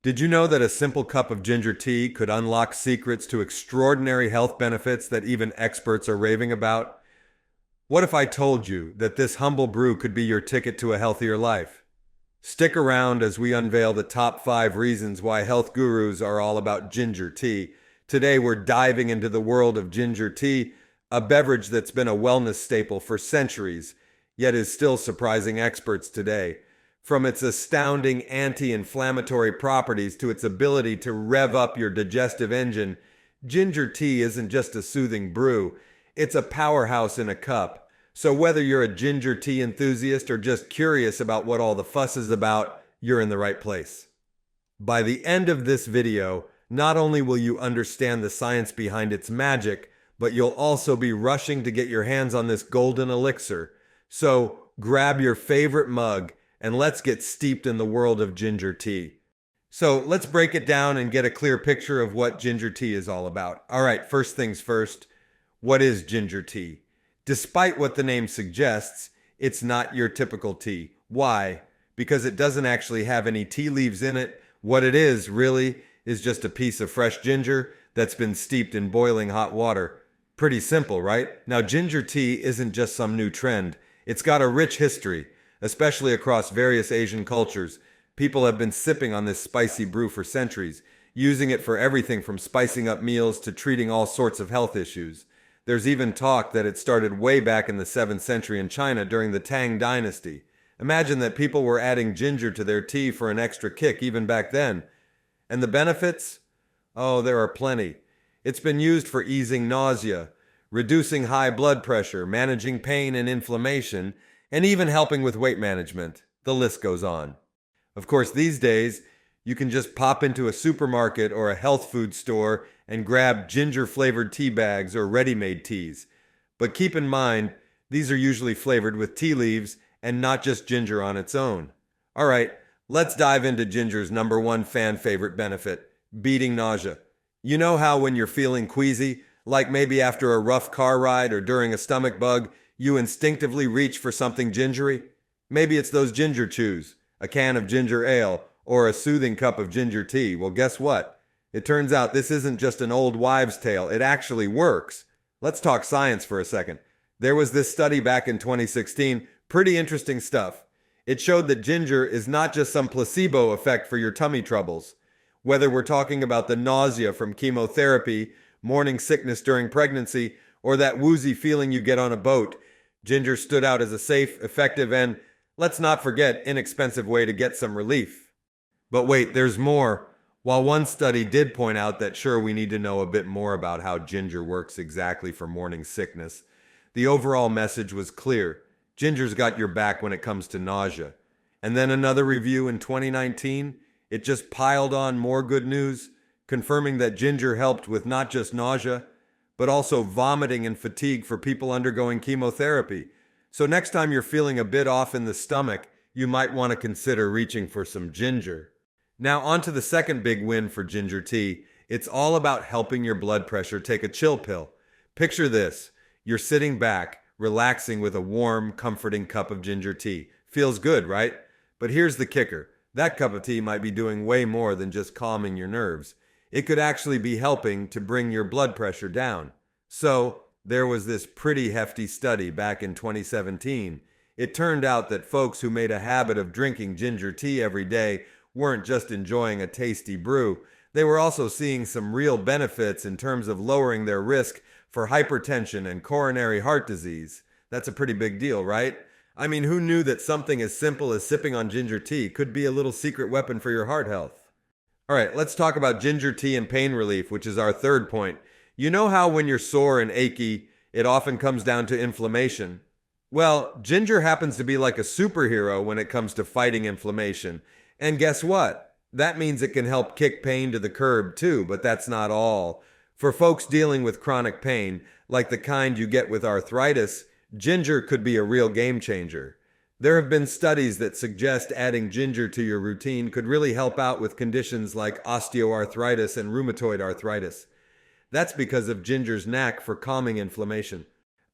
Did you know that a simple cup of ginger tea could unlock secrets to extraordinary health benefits that even experts are raving about? What if I told you that this humble brew could be your ticket to a healthier life? Stick around as we unveil the top 5 reasons why health gurus are all about ginger tea. Today, we're diving into the world of ginger tea, a beverage that's been a wellness staple for centuries, yet is still surprising experts today. From its astounding anti-inflammatory properties to its ability to rev up your digestive engine, ginger tea isn't just a soothing brew, it's a powerhouse in a cup. So whether you're a ginger tea enthusiast or just curious about what all the fuss is about, you're in the right place. By the end of this video, not only will you understand the science behind its magic, but you'll also be rushing to get your hands on this golden elixir. So grab your favorite mug and let's get steeped in the world of ginger tea. So let's break it down and get a clear picture of what ginger tea is all about. All right, first things first, what is ginger tea? Despite what the name suggests, it's not your typical tea. Why? Because it doesn't actually have any tea leaves in it. What it is, really, is just a piece of fresh ginger that's been steeped in boiling hot water. Pretty simple, right? Now, ginger tea isn't just some new trend. It's got a rich history, especially across various Asian cultures. People have been sipping on this spicy brew for centuries, using it for everything from spicing up meals to treating all sorts of health issues. There's even talk that it started way back in the 7th century in China during the Tang Dynasty. Imagine that people were adding ginger to their tea for an extra kick even back then. And the benefits? Oh, there are plenty. It's been used for easing nausea, reducing high blood pressure, managing pain and inflammation, and even helping with weight management. The list goes on. Of course, these days, you can just pop into a supermarket or a health food store and grab ginger-flavored tea bags or ready-made teas. But keep in mind, these are usually flavored with tea leaves and not just ginger on its own. All right, let's dive into ginger's number one fan favorite benefit, beating nausea. You know how when you're feeling queasy, like maybe after a rough car ride or during a stomach bug, you instinctively reach for something gingery? Maybe it's those ginger chews, a can of ginger ale, or a soothing cup of ginger tea. Well, guess what? It turns out this isn't just an old wives' tale. It actually works. Let's talk science for a second. There was this study back in 2016, pretty interesting stuff. It showed that ginger is not just some placebo effect for your tummy troubles. Whether we're talking about the nausea from chemotherapy, morning sickness during pregnancy, or that woozy feeling you get on a boat, ginger stood out as a safe, effective, and, let's not forget, inexpensive way to get some relief. But wait, there's more. While one study did point out that sure, we need to know a bit more about how ginger works exactly for morning sickness, the overall message was clear. Ginger's got your back when it comes to nausea. And then another review in 2019, it just piled on more good news, confirming that ginger helped with not just nausea, but also vomiting and fatigue for people undergoing chemotherapy. So next time you're feeling a bit off in the stomach, you might want to consider reaching for some ginger. Now on to the second big win for ginger tea. It's all about helping your blood pressure take a chill pill. Picture this. You're sitting back, relaxing with a warm, comforting cup of ginger tea. Feels good, right? But here's the kicker. That cup of tea might be doing way more than just calming your nerves. It could actually be helping to bring your blood pressure down. So, there was this pretty hefty study back in 2017. It turned out that folks who made a habit of drinking ginger tea every day weren't just enjoying a tasty brew. They were also seeing some real benefits in terms of lowering their risk for hypertension and coronary heart disease. That's a pretty big deal, right? I mean, who knew that something as simple as sipping on ginger tea could be a little secret weapon for your heart health? All right, let's talk about ginger tea and pain relief, which is our third point. You know how when you're sore and achy, it often comes down to inflammation? Well, ginger happens to be like a superhero when it comes to fighting inflammation. And guess what? That means it can help kick pain to the curb too, but that's not all. For folks dealing with chronic pain, like the kind you get with arthritis, ginger could be a real game changer. There have been studies that suggest adding ginger to your routine could really help out with conditions like osteoarthritis and rheumatoid arthritis. That's because of ginger's knack for calming inflammation.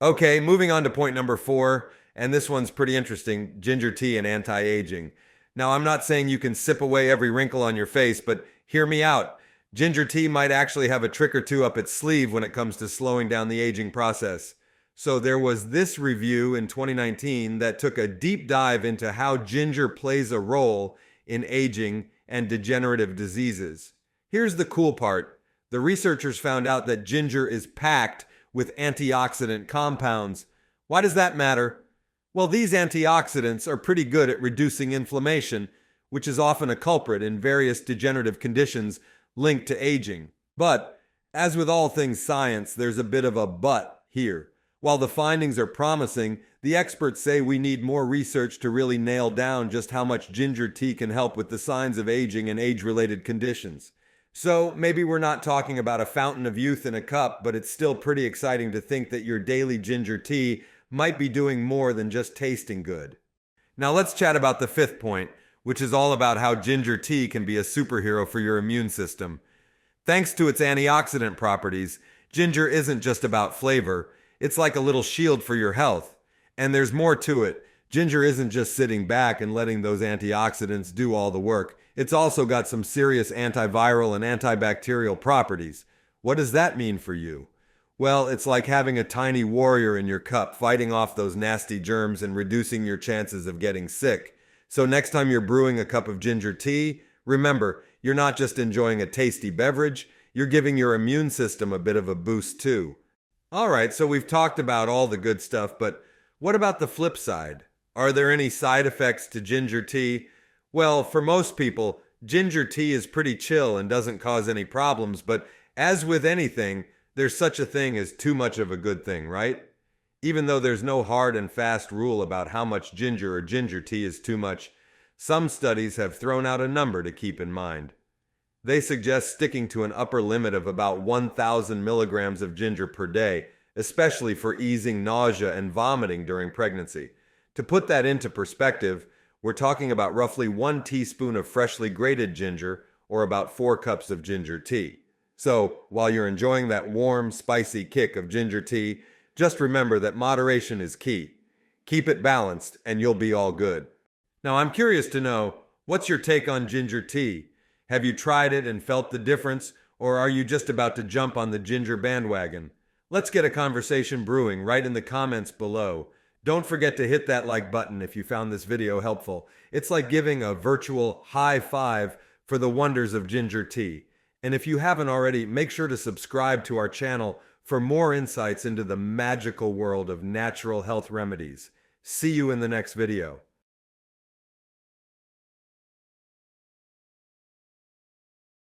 Okay, moving on to point number 4, and this one's pretty interesting, ginger tea and anti-aging. Now, I'm not saying you can sip away every wrinkle on your face, but hear me out. Ginger tea might actually have a trick or two up its sleeve when it comes to slowing down the aging process. So there was this review in 2019 that took a deep dive into how ginger plays a role in aging and degenerative diseases. Here's the cool part. The researchers found out that ginger is packed with antioxidant compounds. Why does that matter? Well, these antioxidants are pretty good at reducing inflammation, which is often a culprit in various degenerative conditions linked to aging. But, as with all things science, there's a bit of a but here. While the findings are promising, the experts say we need more research to really nail down just how much ginger tea can help with the signs of aging and age-related conditions. So maybe we're not talking about a fountain of youth in a cup, but it's still pretty exciting to think that your daily ginger tea might be doing more than just tasting good. Now let's chat about the fifth point, which is all about how ginger tea can be a superhero for your immune system. Thanks to its antioxidant properties, ginger isn't just about flavor. It's like a little shield for your health. And there's more to it. Ginger isn't just sitting back and letting those antioxidants do all the work. It's also got some serious antiviral and antibacterial properties. What does that mean for you? Well, it's like having a tiny warrior in your cup fighting off those nasty germs and reducing your chances of getting sick. So next time you're brewing a cup of ginger tea, remember, you're not just enjoying a tasty beverage, you're giving your immune system a bit of a boost too. Alright, so we've talked about all the good stuff, but what about the flip side? Are there any side effects to ginger tea? Well, for most people, ginger tea is pretty chill and doesn't cause any problems, but as with anything, there's such a thing as too much of a good thing, right? Even though there's no hard and fast rule about how much ginger or ginger tea is too much, some studies have thrown out a number to keep in mind. They suggest sticking to an upper limit of about 1,000 milligrams of ginger per day, especially for easing nausea and vomiting during pregnancy. To put that into perspective, we're talking about roughly 1 teaspoon of freshly grated ginger, or about 4 cups of ginger tea. So, while you're enjoying that warm, spicy kick of ginger tea, just remember that moderation is key. Keep it balanced, and you'll be all good. Now, I'm curious to know, what's your take on ginger tea? Have you tried it and felt the difference, or are you just about to jump on the ginger bandwagon? Let's get a conversation brewing right in the comments below. Don't forget to hit that like button if you found this video helpful. It's like giving a virtual high five for the wonders of ginger tea. And if you haven't already, make sure to subscribe to our channel for more insights into the magical world of natural health remedies. See you in the next video.